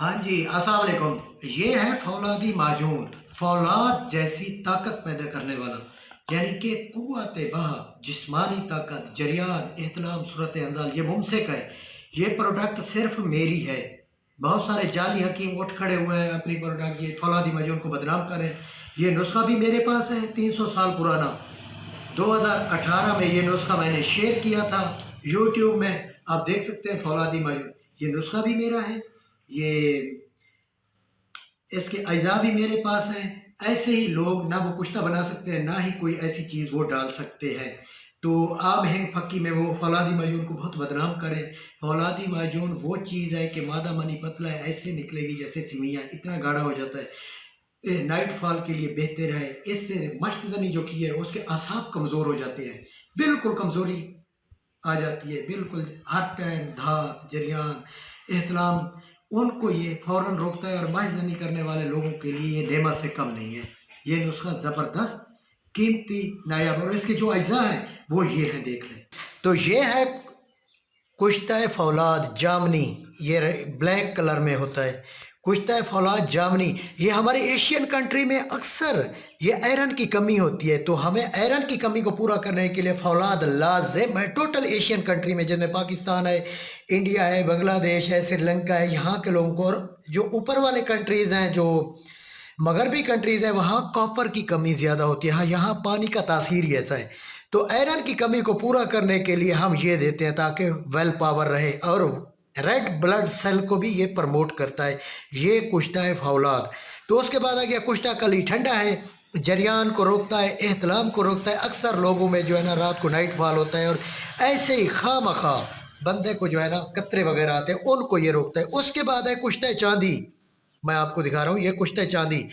हाँ जी, अस्सलाम वालेकुम। ये है फौलादी माजून, फौलाद जैसी ताकत पैदा करने वाला, यानी कि कुव्वत बहा, जिस्मानी ताकत, जरियान, एहतलाम, सूरत अंदाज, ये मुमसिक है। ये प्रोडक्ट सिर्फ मेरी है। बहुत सारे जाली हकीम उठ खड़े हुए हैं अपनी प्रोडक्ट ये फौलादी माजून को बदनाम कर रहे हैं। ये नुस्खा भी मेरे पास है 300 साल पुराना। 2018 में ये नुस्खा मैंने शेयर किया था यूट्यूब में। आप देख सकते हैं फौलादी माजून। ये नुस्खा भी मेरा है। ये इसके अज्जा भी मेरे पास हैं। ऐसे ही लोग ना वो कुश्ता बना सकते हैं, ना ही कोई ऐसी चीज़ वो डाल सकते हैं। तो आम हिंग फक्की में वो फौलादी माजून को बहुत बदनाम करें। फौलादी माजून वो चीज़ है कि मादा मनी पतला है, ऐसे निकलेगी जैसे सिमिया, इतना गाढ़ा हो जाता है। नाइट फॉल के लिए बेहतर है। इससे मश्तजनी जो की है उसके असाब कमज़ोर हो जाते हैं, बिल्कुल कमज़ोरी आ जाती है, बिल्कुल हर टाइम धात जरियान एहतलाम उनको ये फ़ौरन रोकता है। और माहिजनी करने वाले लोगों के लिए ये नेमत से कम नहीं है। ये नुस्खा ज़बरदस्त, कीमती, नायाब, और इसके जो अज्जा हैं वो ये हैं, देख लें। तो ये है कुश्ता फौलाद जामनी, ये ब्लैक कलर में होता है। कुश्ता फौलाद जामनी ये हमारे एशियन कंट्री में अक्सर ये आयरन की कमी होती है, तो हमें आयरन की कमी को पूरा करने के लिए फौलाद लाजिम है। टोटल एशियन कंट्री में जिसमें पाकिस्तान है, इंडिया है, बांग्लादेश है, श्रीलंका है, यहाँ के लोगों को, और जो ऊपर वाले कंट्रीज़ हैं, जो मगरबी कंट्रीज़ हैं, वहाँ कॉपर की कमी ज़्यादा होती है। हाँ, यहाँ पानी का तासीर ही ऐसा है। तो आयरन की कमी को पूरा करने के लिए हम ये देते हैं ताकि वेल पावर रहे, और रेड ब्लड सेल को भी ये प्रमोट करता है। ये कुश्ता है फौलाद। तो उसके बाद आ गया कुश्ता कली ठंडा है, जरियान को रोकता है, एहतलाम को रोकता है। अक्सर लोगों में जो है ना रात को नाइट फॉल होता है, और ऐसे ही खामखा बंदे को जो है ना कतरे वगैरह आते हैं, उनको ये रोकता है। उसके बाद है कुश्ता चांदी, मैं आपको दिखा रहा हूँ, ये कुश्ता चांदी।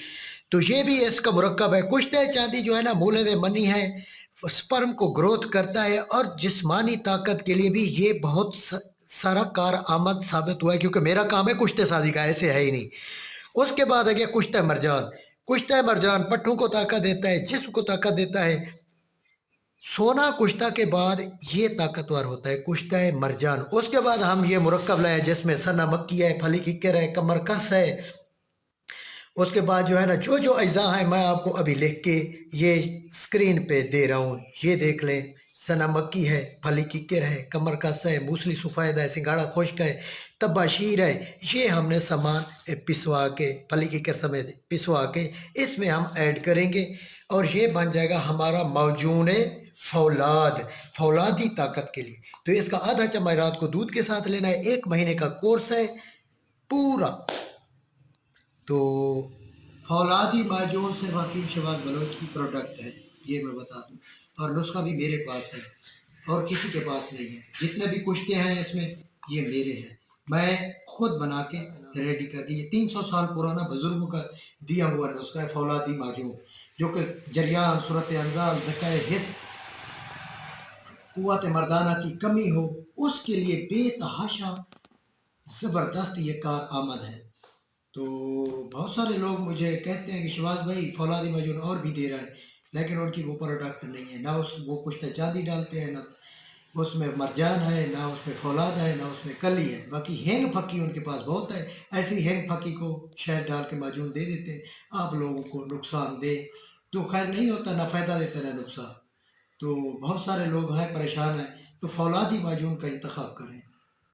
तो ये भी इसका मुरक्कब है। कुश्ता चांदी जो है ना मूलद मनी है, स्पर्म को ग्रोथ करता है, और जिस्मानी ताकत के लिए भी ये बहुत सारा कार आमद साबित हुआ है, क्योंकि मेरा काम है कुश्ते साजी का, ऐसे है ही नहीं। उसके बाद आ गया कुश्ता मरजान। कुश्ता मरजान पट्टों को ताकत देता है, जिस्म को ताकत देता है। सोना कुश्ता के बाद ये ताकतवर होता है कुश्ता मरजान। उसके बाद हम ये मुरक्कब लाए जिसमें सना मक्की है, फली किक्कर है, कमर कस है। उसके बाद जो है ना जो जो अज्जा हैं मैं आपको अभी लिख के ये स्क्रीन पे दे रहा हूँ, ये देख लें। सना मक्की है, फली किक्कर है, कमर कस है, मूसली सफ़ेद है, सिंगाड़ा खुश्क है, तबाशीर है। ये हमने सामान पिसवा के, फली किक्कर समेत पिसवा के इसमें हम ऐड करेंगे, और ये बन जाएगा हमारा मौजून फौलाद, फौलादी ताकत के लिए। तो इसका आधा चम्मच रात को दूध के साथ लेना है। 1 महीने का कोर्स है पूरा। तो फौलादी माजून सिर्फ हकीम शहबाज बलोच की प्रोडक्ट है, ये मैं बता दूं। और नुस्खा भी मेरे पास है, और किसी के पास नहीं है। जितने भी कुश्ते हैं इसमें ये मेरे हैं, मैं खुद बना के रेडी कर दी। 300 साल पुराना बुजुर्गों का दिया हुआ नुस्खा है फौलादी माजून, जो कि जरियान, सूरत अंजाल, ज़काए हिस्स, कुव्वत मर्दाना की कमी हो, उसके लिए बेतहाशा ज़बरदस्त ये कार आमद है। तो बहुत सारे लोग मुझे कहते हैं कि शहबाज भाई फौलादी माजून और भी दे रहा है, लेकिन उनकी वो प्रोडक्ट नहीं है। ना उस वो कुश्ता चांदी डालते हैं, ना उसमें मरजान है, ना उसमें फौलाद है, ना उसमें कली है। बाकी हेंग फक्की उनके पास बहुत है। ऐसी हेंग फक्की को शहद डाल के माजून दे देते हैं, आप लोगों को नुकसान दे तो खैर नहीं होता, ना फ़ायदा देता ना नुकसान। तो बहुत सारे लोग हैं परेशान हैं, तो फौलादी माजून का इंतखाब करें।